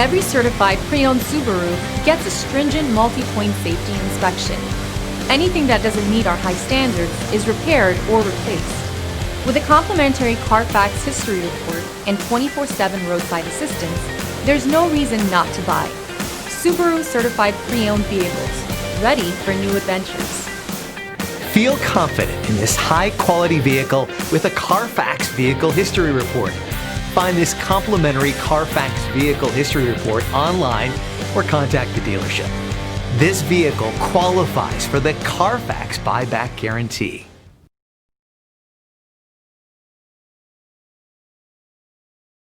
Every certified pre-owned Subaru gets a stringent multi-point safety inspection. Anything that doesn't meet our high standards is repaired or replaced. With a complimentary Carfax history report and 24/7 roadside assistance, there's no reason not to buy. Subaru certified pre-owned vehicles, ready for new adventures. Feel confident in this high-quality vehicle with a Carfax Vehicle History Report. Find this complimentary Carfax Vehicle History Report online or contact the dealership. This vehicle qualifies for the Carfax Buyback Guarantee.